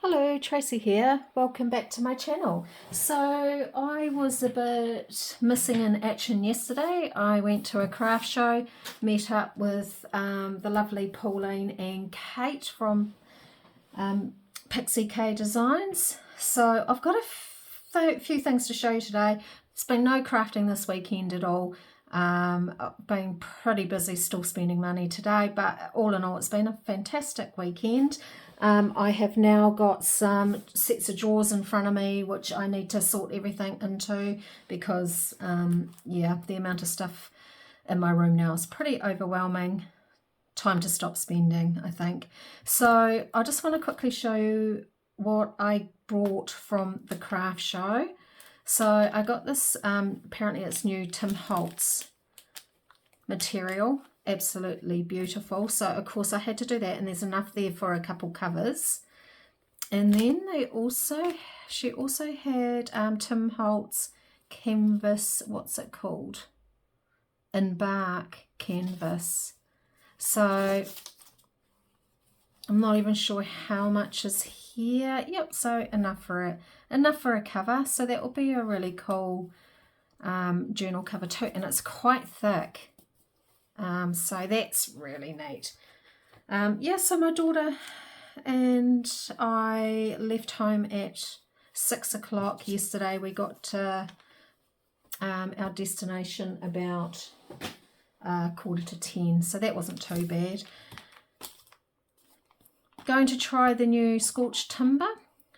Hello, Tracy here. Welcome back to my channel. So I was a bit missing in action yesterday. I went to a craft show, met up with the lovely Pauline and Kate from Pixie Designs. So I've got a few things to show you today. It's been no crafting this weekend at all. I've been pretty busy still spending money today, but all in all it's been a fantastic weekend. I have now got some sets of drawers in front of me which I need to sort everything into because yeah, the amount of stuff in my room now is pretty overwhelming. Time to stop spending, I think. So I just want to quickly show you what I brought from the craft show. So I got this, apparently it's new Tim Holtz material, absolutely beautiful. So of course I had to do that, and there's enough there for a couple covers. And then she also had Tim Holtz canvas, what's it called? Embark canvas. So I'm not even sure how much is here. Yep, so enough for a cover. So that will be a really cool journal cover too, and it's quite thick. So that's really neat. Yeah, so my daughter and I left home at 6 o'clock yesterday. We got to our destination about 9:45, so that wasn't too bad. Going to try the new Scorched Timber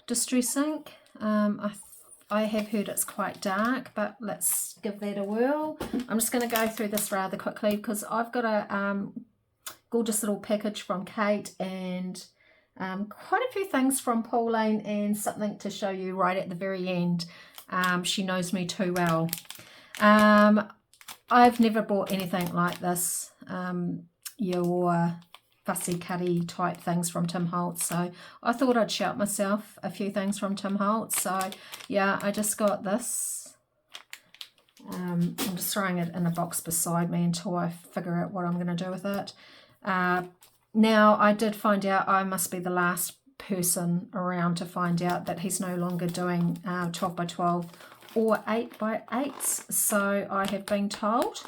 Distress ink. I have heard it's quite dark, but let's give that a whirl. I'm just going to go through this rather quickly because I've got a gorgeous little package from Kate and quite a few things from Pauline and something to show you right at the very end. She knows me too well. I've never bought anything like this. Your fussy cutty type things from Tim Holtz, so I thought I'd shout myself a few things from Tim Holtz. So yeah, I just got this. I'm just throwing it in a box beside me until I figure out what I'm going to do with it. Now I did find out I must be the last person around to find out that he's no longer doing 12 by 12 or 8 by 8s, so I have been told.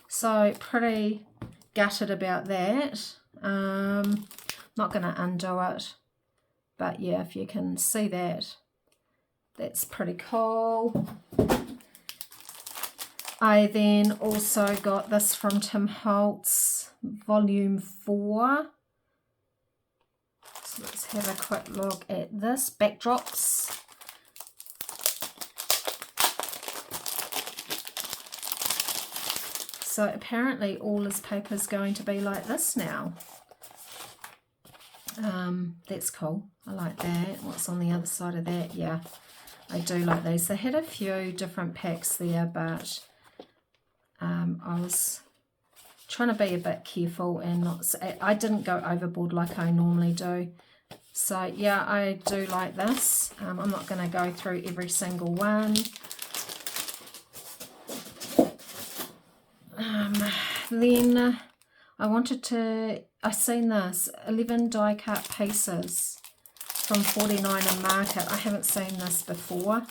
So pretty gutted about that. Not going to undo it, but yeah, if you can see that, that's pretty cool. I then also got this from Tim Holtz, volume 4. So let's have a quick look at this. Backdrops. So apparently all his paper is going to be like this now. That's cool. I like that. What's on the other side of that? Yeah, I do like these. They had a few different packs there, but I was trying to be a bit careful and not. I didn't go overboard like I normally do. So yeah, I do like this. I'm not going to go through every single one. Then I seen this 11 die cut pieces from 49 in Market. I haven't seen this before,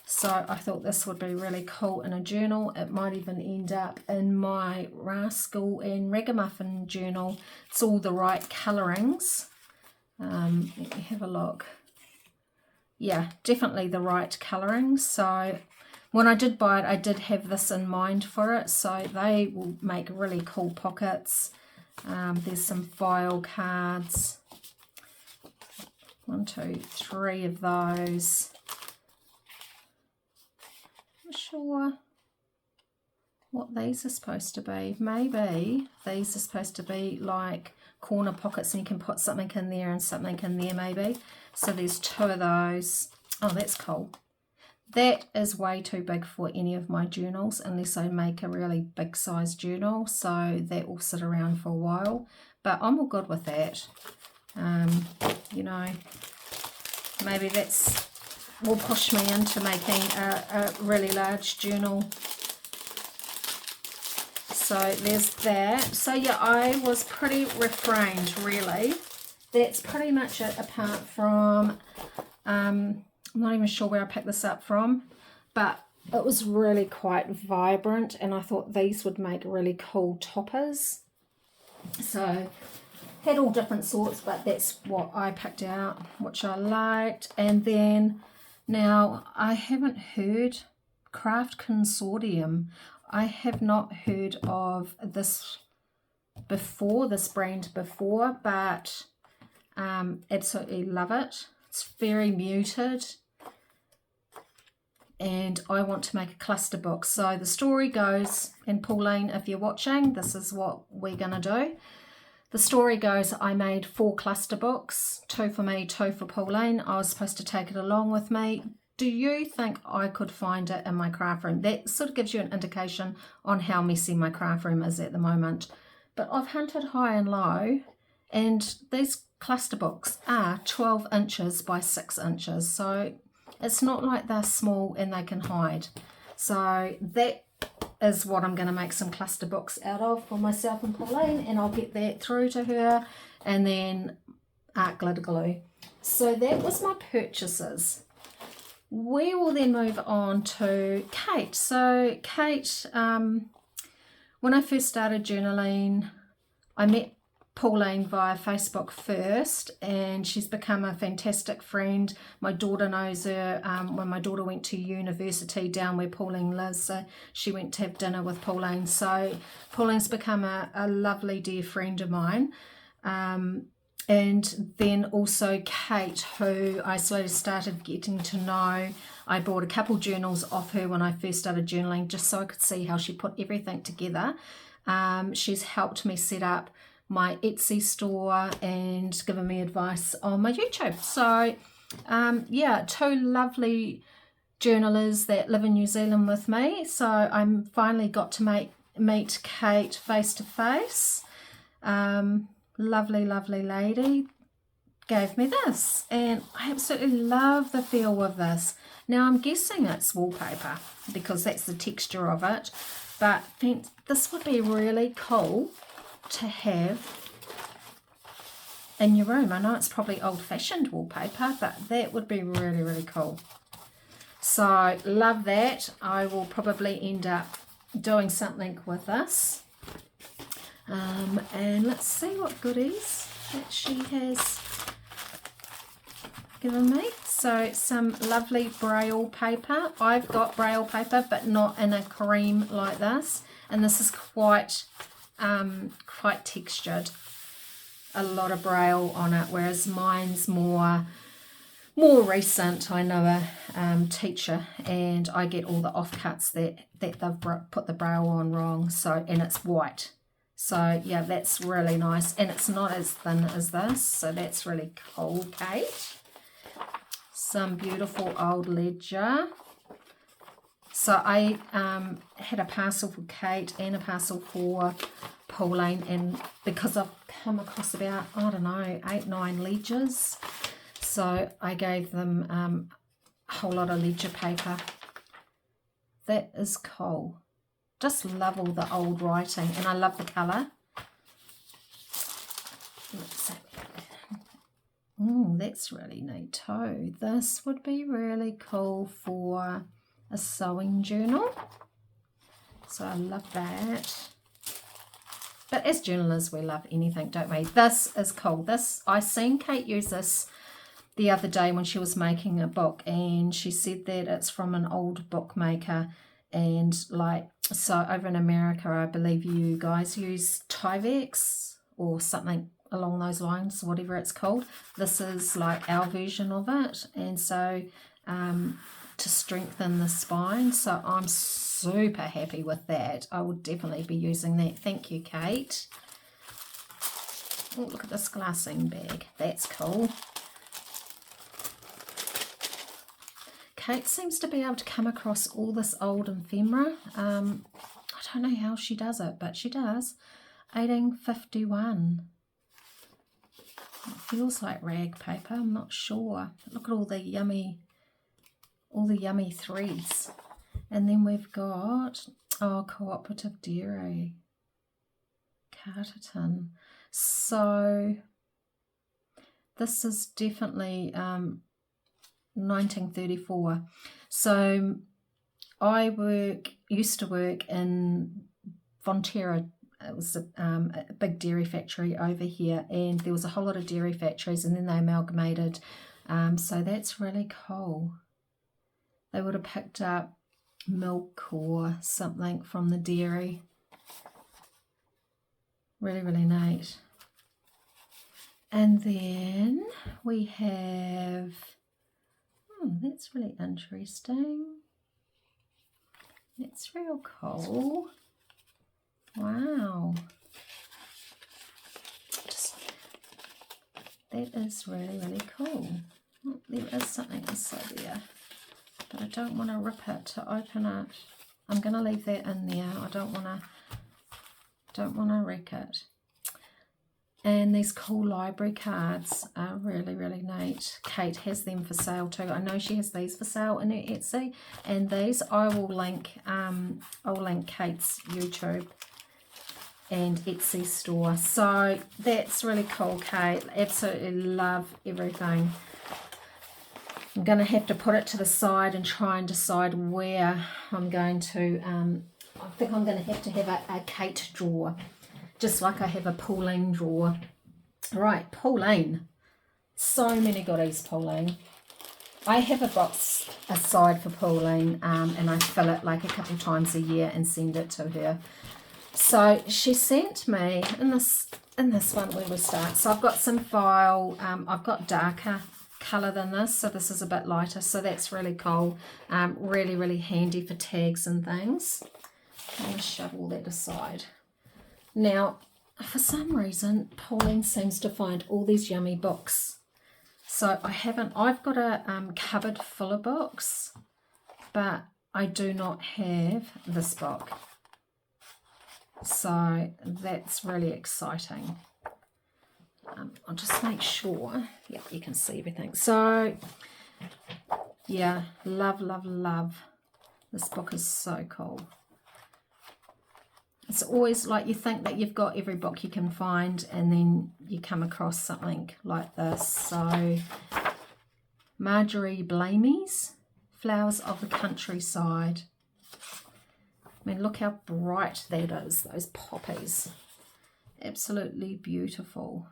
so I thought this would be really cool in a journal. It might even end up in my Rascal and Ragamuffin journal. It's all the right colorings. Let me have a look. Yeah, definitely the right colorings. So when I did buy it, I did have this in mind for it, so they will make really cool pockets. There's some file cards. 1, 2, 3 of those. Not sure what these are supposed to be. Maybe these are supposed to be like corner pockets and you can put something in there and something in there maybe. So there's 2 of those. Oh, that's cool. That is way too big for any of my journals unless I make a really big size journal, so that will sit around for a while, but I'm all good with that. You know, maybe that's will push me into making a really large journal. So there's that. So yeah, I was pretty refrained really that's pretty much it, apart from, I'm not even sure where I picked this up from, but it was really quite vibrant, and I thought these would make really cool toppers. So had all different sorts, but that's what I picked out, which I liked. And then now I haven't heard Craft Consortium. I have not heard of this before, this brand before, but absolutely love it. It's very muted, and I want to make a cluster book. So the story goes, and Pauline, if you're watching, this is what we're gonna do. The story goes, I made 4 cluster books, 2 for me, 2 for Pauline. I was supposed to take it along with me. Do you think I could find it in my craft room? That sort of gives you an indication on how messy my craft room is at the moment. But I've hunted high and low, and these cluster books are 12 inches by 6 inches. So it's not like they're small and they can hide. So that is what I'm going to make some cluster books out of for myself and Pauline, and I'll get that through to her, and then art glitter glue. So that was my purchases. We will then move on to Kate. So Kate, when I first started journaling, I met Pauline via Facebook first, and she's become a fantastic friend. My daughter knows her. When my daughter went to university down where Pauline lives, so she went to have dinner with Pauline. So Pauline's become a lovely dear friend of mine. And then also Kate, who I slowly started getting to know. I bought a couple journals off her when I first started journaling, just so I could see how she put everything together. She's helped me set up my Etsy store and given me advice on my YouTube. So yeah, 2 lovely journalers that live in New Zealand with me. So I finally got to meet Kate face to face. Lovely lady gave me this, and I absolutely love the feel of this. Now I'm guessing it's wallpaper because that's the texture of it, but I think this would be really cool to have in your room. I know it's probably old-fashioned wallpaper, but that would be really cool. So love that. I will probably end up doing something with this. And let's see what goodies that she has given me. So some lovely braille paper. I've got braille paper, but not in a cream like this, and this is quite textured. A lot of braille on it, whereas mine's more recent. I know a teacher, and I get all the offcuts that they've put the braille on wrong. So, and it's white. So yeah, that's really nice, and it's not as thin as this, so that's really cool, Kate. Some beautiful old ledger. So I had a parcel for Kate and a parcel for Pauline, and because I've come across about, I don't know, 8-9 ledgers, so I gave them a whole lot of ledger paper. That is cool. Just love all the old writing, and I love the colour. Oh, that's really neat too. This would be really cool for a sewing journal. So I love that. But as journalists, we love anything, don't we? This is cool. This, I seen Kate use this the other day when she was making a book, and she said that it's from an old bookmaker, and like, so over in America, I believe you guys use Tyvek or something along those lines, whatever it's called. This is like our version of it, and so to strengthen the spine. So I'm super happy with that. I would definitely be using that. Thank you, Kate. Oh, look at this glassine bag. That's cool. Kate seems to be able to come across all this old ephemera. I don't know how she does it, but she does. 1851. It feels like rag paper. I'm not sure. Look at all the yummy threads. And then we've got, oh, Cooperative Dairy, Carterton. So This is definitely 1934. So I used to work in Fonterra. It was a big dairy factory over here, and there was a whole lot of dairy factories, and then they amalgamated. So that's really cool. They would have picked up milk or something from the dairy. Really, really neat. And then we have, that's really interesting. That's real cool. Wow. That is really, really cool. Oh, there is something inside there, but I don't want to rip it to open it. I'm going to leave that in there. I don't want to wreck it. And these cool library cards are really, really neat. Kate has them for sale too. I know she has these for sale in her Etsy, and these I will link. I'll link Kate's YouTube and Etsy store. So that's really cool, Kate. Absolutely love everything. I'm going to have to put it to the side and try and decide where I'm going to. I think I'm going to have a Kate drawer, just like I have a Pauline drawer. Right, Pauline. So many goodies, Pauline. I have a box aside for Pauline, and I fill it like a couple times a year and send it to her. So she sent me in this one where we start. So I've got some file. I've got darker colour than this, so this is a bit lighter. So that's really cool. Really, really handy for tags and things. I'm going to shove all that aside. Now, for some reason, Pauline seems to find all these yummy books. So I've got a cupboard full of books, but I do not have this book. So that's really exciting. I'll just make sure. Yeah, you can see everything. So, yeah, love, love, love. This book is so cool. It's always like you think that you've got every book you can find, and then you come across something like this. So, Marjorie Blamey's Flowers of the Countryside. I mean, look how bright that is, those poppies. Absolutely beautiful.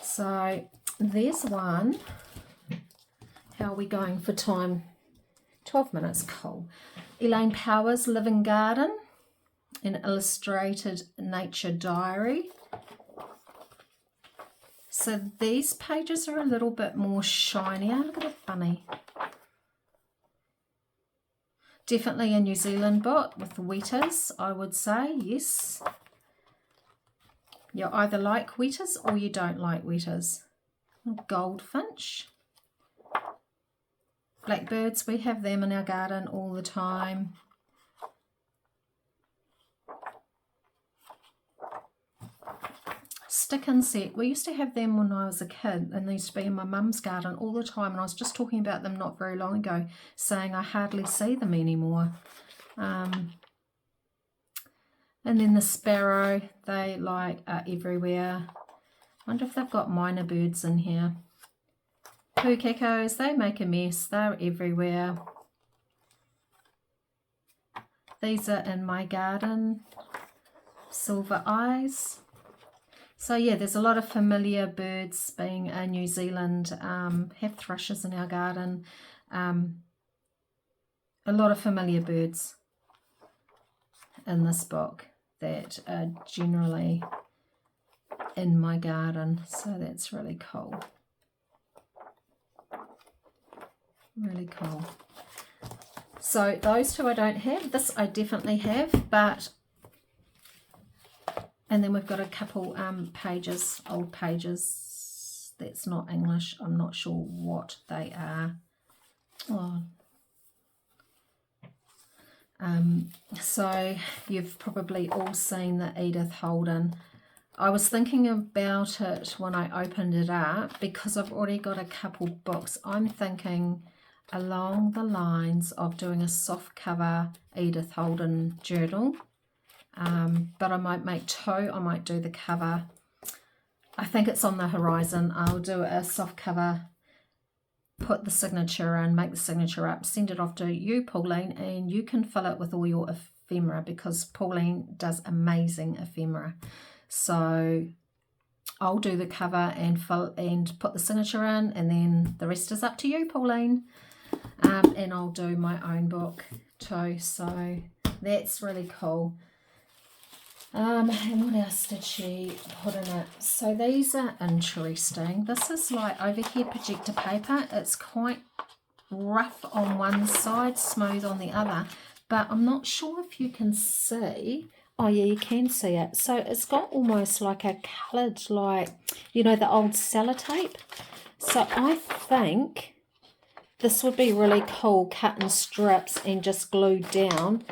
So, there's one. How are we going for time? 12 minutes, cool. Elaine Powers' Living Garden, an illustrated nature diary. So these pages are a little bit more shinier. Look at the bunny. Definitely a New Zealand book with wheaters, I would say, yes. You either like wheaters or you don't like wheaters. Goldfinch. Blackbirds, we have them in our garden all the time. Stick insect, we used to have them when I was a kid, and they used to be in my mum's garden all the time, and I was just talking about them not very long ago, saying I hardly see them anymore. And then the sparrow, they are everywhere. Wonder if they've got minor birds in here. Pukekos, they make a mess, they're everywhere. These are in my garden. Silver eyes. So yeah, there's a lot of familiar birds being in New Zealand. Have thrushes in our garden. A lot of familiar birds in this book that are generally in my garden. So that's really cool. Really cool. So those two I don't have. This I definitely have, but... And then we've got a couple pages, old pages. That's not English. I'm not sure what they are. Oh. So you've probably all seen the Edith Holden. I was thinking about it when I opened it up, because I've already got a couple books. I'm thinking along the lines of doing a soft cover Edith Holden journal. But I might make two. I might do the cover I think it's on the horizon. I'll do a soft cover, put the signature in, make the signature up, send it off to you, Pauline, and you can fill it with all your ephemera, because Pauline does amazing ephemera. So I'll do the cover and fill and put the signature in, and then the rest is up to you, Pauline. And I'll do my own book too, so that's really cool. And what else did she put in it? So these are interesting. This is like overhead projector paper. It's quite rough on one side, smooth on the other, but I'm not sure if you can see. Oh yeah, you can see it. So it's got almost like a coloured, like, you know, the old sellotape. So I think this would be really cool, cut in strips and just glued down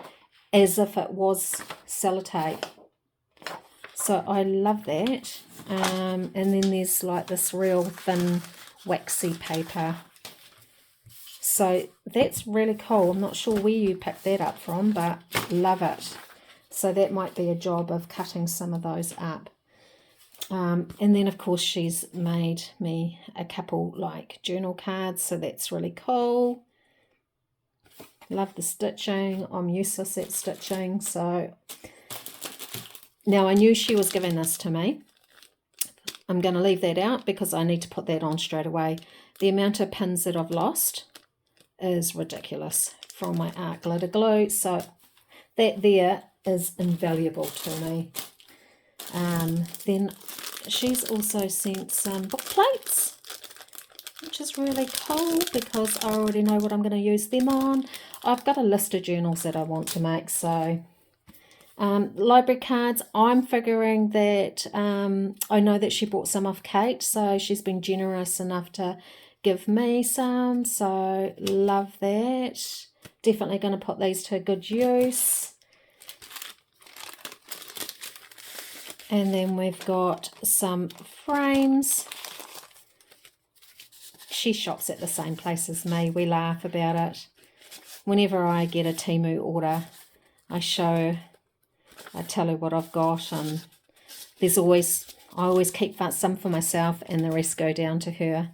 as if it was sellotape. So I love that. And then there's like this real thin waxy paper. So that's really cool. I'm not sure where you picked that up from, but love it. So that might be a job of cutting some of those up. And then of course she's made me a couple like journal cards, so that's really cool. Love the stitching. I'm useless at stitching, so now I knew she was giving this to me. I'm going to leave that out because I need to put that on straight away. The amount of pins that I've lost is ridiculous from my art glitter glue, so that there is invaluable to me. Then she's also sent some book plates, which is really cool because I already know what I'm going to use them on. I've got a list of journals that I want to make, so library cards, I'm figuring that I know that she bought some off Kate, so she's been generous enough to give me some, so love that. Definitely going to put these to good use. And then we've got some frames. She shops at the same place as me. We laugh about it. Whenever I get a Temu order, I tell her what I've got, and I always keep some for myself and the rest go down to her.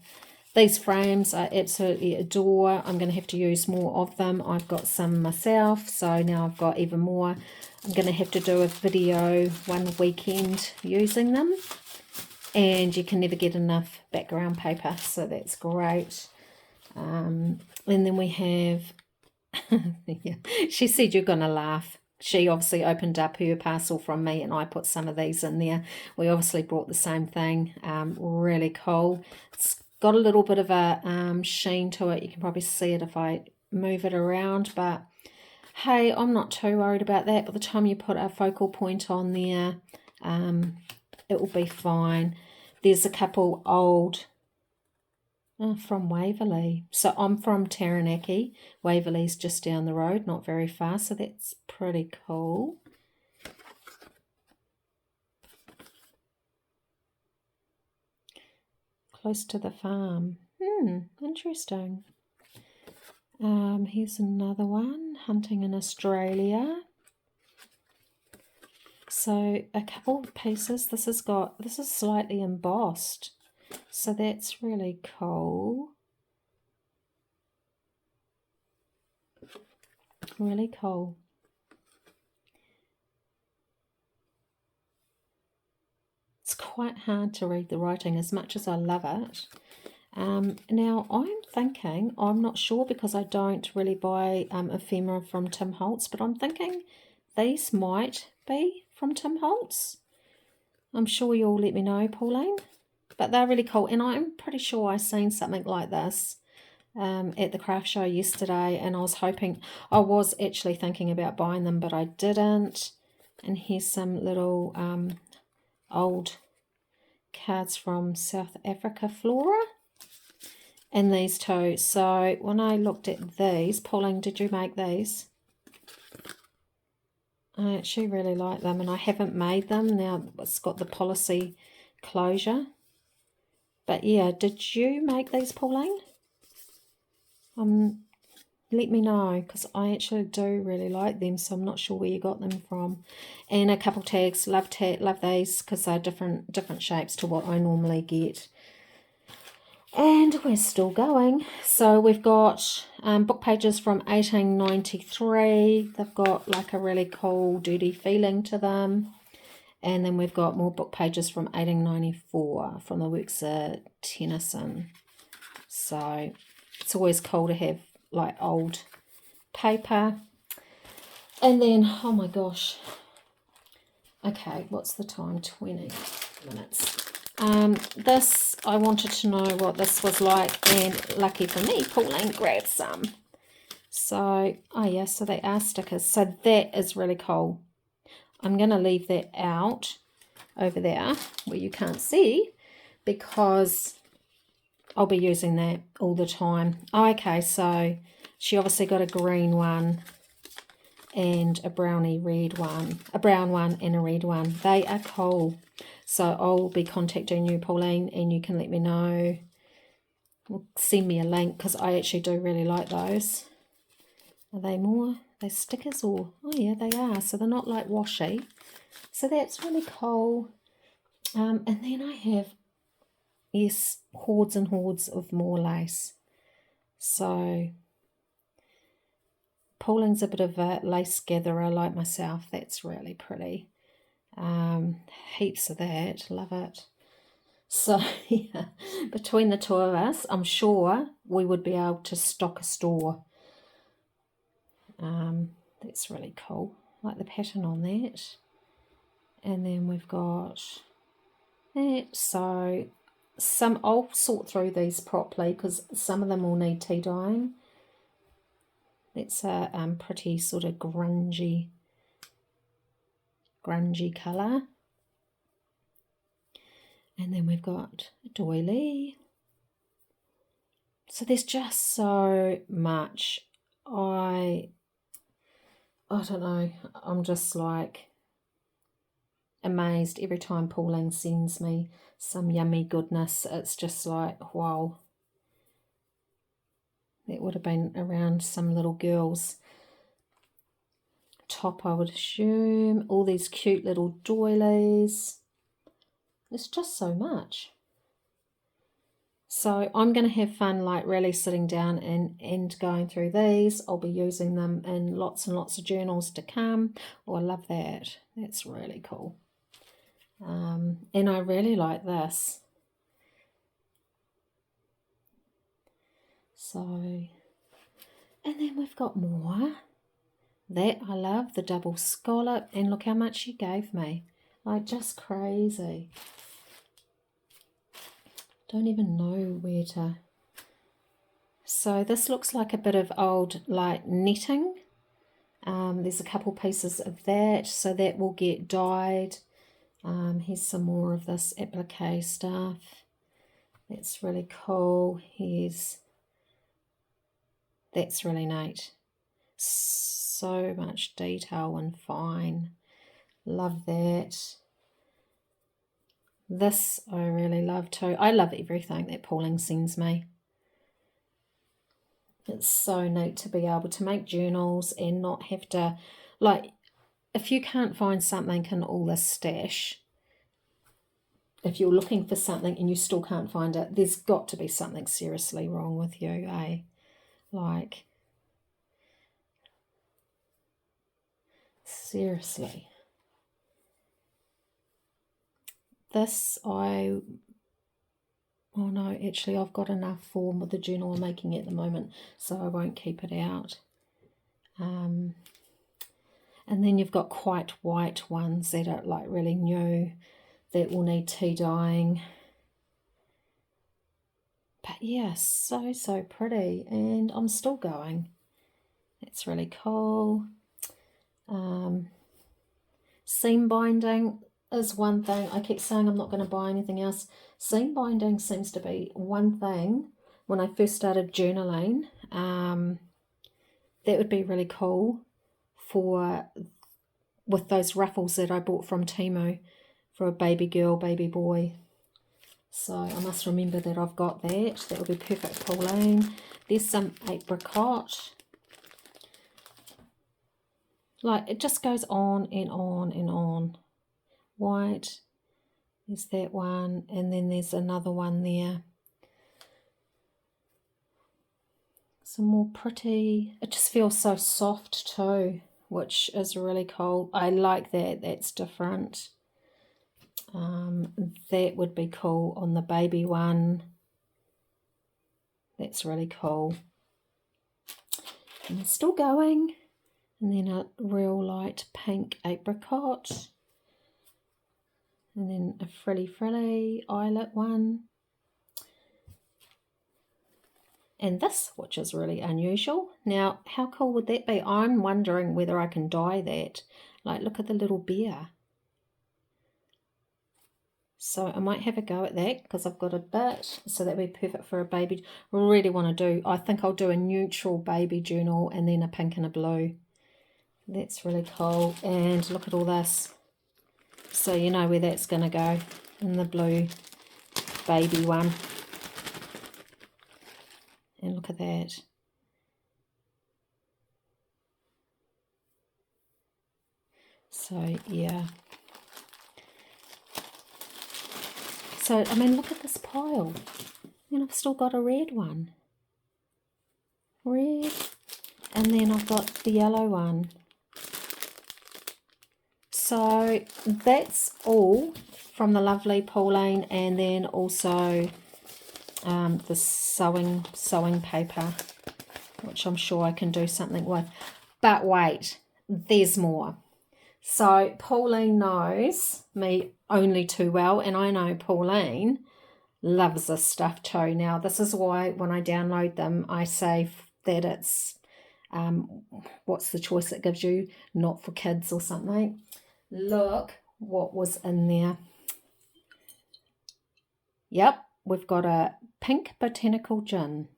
These frames I absolutely adore. I'm going to have to use more of them. I've got some myself, so now I've got even more. I'm going to have to do a video one weekend using them, and you can never get enough background paper, so that's great. And then we have yeah, she said you're going to laugh. She obviously opened up her parcel from me and I put some of these in there. We obviously brought the same thing. Really cool. It's got a little bit of a sheen to it. You can probably see it if I move it around, but hey, I'm not too worried about that. By the time you put a focal point on there, it will be fine. There's a couple old from Waverley. So I'm from Taranaki. Waverley's just down the road, not very far, so that's pretty cool. Close to the farm. Interesting. Here's another one, hunting in Australia. So a couple of pieces. This is slightly embossed, so that's really cool. Really cool. It's quite hard to read the writing as much as I love it. Now I'm thinking, I'm not sure because I don't really buy ephemera from Tim Holtz, but I'm thinking these might be from Tim Holtz. I'm sure you'll let me know, Pauline. But they're really cool, and I'm pretty sure I seen something like this at the craft show yesterday, and I was actually thinking about buying them, but I didn't. And here's some little old cards from South Africa flora, and these two. So when I looked at these, Pauline, did you make these? I actually really like them, and I haven't made them. Now it's got the policy closure. But yeah, did you make these, Pauline? let me know, because I actually do really like them, so I'm not sure where you got them from. And a couple tags, love these, because they're different shapes to what I normally get. And we're still going. So we've got book pages from 1893. They've got like a really cool, dirty feeling to them. And then we've got more book pages from 1894 from the works of Tennyson. So it's always cool to have like old paper. And then, oh my gosh. Okay, what's the time? 20 minutes. This, I wanted to know what this was like, and lucky for me, Pauline grabbed some. So, oh yeah, so they are stickers. So that is really cool. I'm going to leave that out over there where you can't see, because I'll be using that all the time. Okay, so she obviously got a green one and a browny red one, a brown one and a red one. They are cool. So I'll be contacting you, Pauline, and you can let me know. Well, send me a link, because I actually do really like those. Are they more? Are they stickers or? Oh yeah, they are. So they're not like washi. So that's really cool. And then I have, yes, hordes and hordes of more lace. So Pauline's a bit of a lace gatherer like myself. That's really pretty. Heaps of that. Love it. So yeah, between the two of us, I'm sure we would be able to stock a store. That's really cool. Like the pattern on that. And then we've got that. So I'll sort through these properly, because some of them will need tea dyeing. That's a pretty sort of grungy colour. And then we've got a doily. So there's just so much. I don't know. I'm just like amazed every time Pauline sends me some yummy goodness. It's just like, wow. That would have been around some little girl's top, I would assume. All these cute little doilies. It's just so much. So I'm going to have fun, like really sitting down and going through these. I'll be using them in lots and lots of journals to come. Oh, I love that. That's really cool. And I really like this. So, and then we've got more. That I love, the double scallop. And look how much she gave me. Like, just crazy. Don't even know where to. So this looks like a bit of old like netting. There's a couple pieces of that, so that will get dyed. Here's some more of this applique stuff. That's really cool. That's really neat. So much detail and fine. Love that. This I really love too. I love everything that Pauline sends me. It's so neat to be able to make journals and not have to, like, if you can't find something in all this stash, if you're looking for something and you still can't find it, there's got to be something seriously wrong with you, eh? Like, seriously. This oh no, actually I've got enough for the journal I'm making at the moment, so I won't keep it out. And then you've got quite white ones that are like really new, that will need tea dyeing. But yeah, so pretty, and I'm still going. It's really cool. Seam binding is one thing. I keep saying I'm not going to buy anything else. Seam binding seems to be one thing when I first started journaling. That would be really cool with those ruffles that I bought from Temu for a baby girl, baby boy. So I must remember that I've got that. That would be perfect, Pauline. There's some apricot. Like, it just goes on and on and on. White, there's that one, and then there's another one there. Some more pretty. It just feels so soft too, which is really cool. I like that. That's different. That would be cool on the baby one. That's really cool. And it's still going. And then a real light pink apricot. And then a frilly eyelet one. And this, which is really unusual. Now, how cool would that be? I'm wondering whether I can dye that. Like, look at the little bear. So I might have a go at that because I've got a bit. So that would be perfect for a baby. I really want to do, I think I'll do a neutral baby journal and then a pink and a blue. That's really cool. And look at all this. So you know where that's going to go in the blue baby one. And look at that. So yeah. So, I mean, look at this pile. And I've still got a red one. Red. And then I've got the yellow one. So that's all from the lovely Pauline, and then also the sewing paper, which I'm sure I can do something with. But wait, there's more. So Pauline knows me only too well, and I know Pauline loves this stuff too. Now, this is why when I download them, I say that it's, what's the choice it gives you? Not for kids or something. Look what was in there. Yep, we've got a pink botanical gin.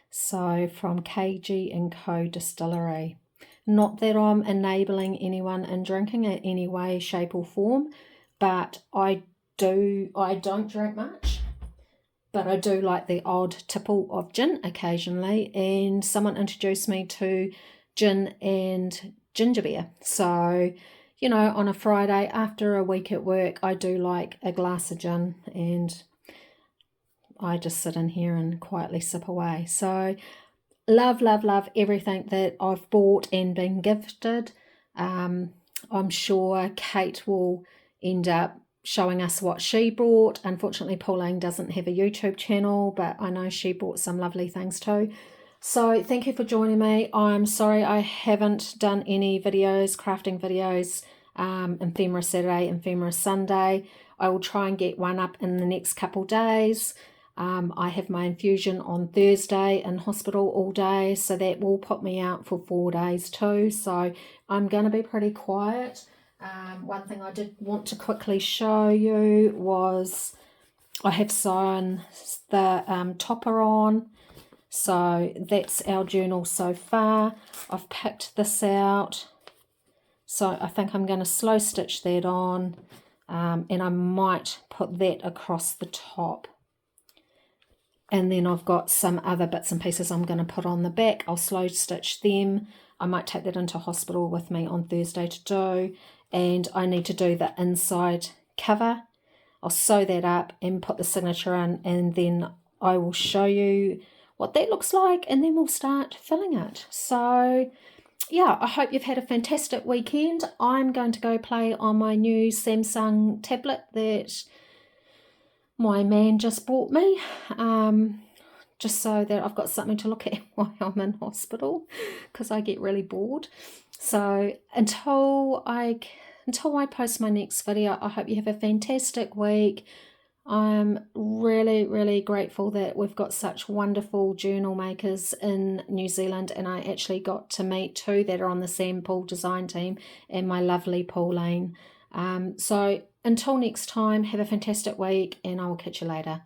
So from KG & Co Distillery. Not that I'm enabling anyone in drinking in any way, shape or form, but I don't drink much, but I do like the odd tipple of gin occasionally, and someone introduced me to gin and ginger beer. So, you know, on a Friday after a week at work, I do like a glass of gin, and I just sit in here and quietly sip away. So love, love, love everything that I've bought and been gifted. I'm sure Kate will end up showing us what she brought. Unfortunately, Pauline doesn't have a YouTube channel, but I know she brought some lovely things too. So thank you for joining me. I'm sorry I haven't done any videos, crafting videos, Ephemera Saturday, Ephemera Sunday. I will try and get one up in the next couple days. I have my infusion on Thursday in hospital all day, so that will put me out for 4 days too. So I'm going to be pretty quiet. One thing I did want to quickly show you was I have sewn the topper on. So that's our journal so far. I've picked this out. So I think I'm going to slow stitch that on, and I might put that across the top. And then I've got some other bits and pieces I'm going to put on the back. I'll slow stitch them. I might take that into hospital with me on Thursday to do. And I need to do the inside cover. I'll sew that up and put the signature in, and then I will show you what that looks like, and then we'll start filling it. So yeah, I hope you've had a fantastic weekend. I'm going to go play on my new Samsung tablet that my man just bought me, just so that I've got something to look at while I'm in hospital, because I get really bored. So until I post my next video, I hope you have a fantastic week. I'm really, really grateful that we've got such wonderful journal makers in New Zealand, and I actually got to meet two that are on the Sam Paul design team, and my lovely Pauline. So until next time, have a fantastic week, and I will catch you later.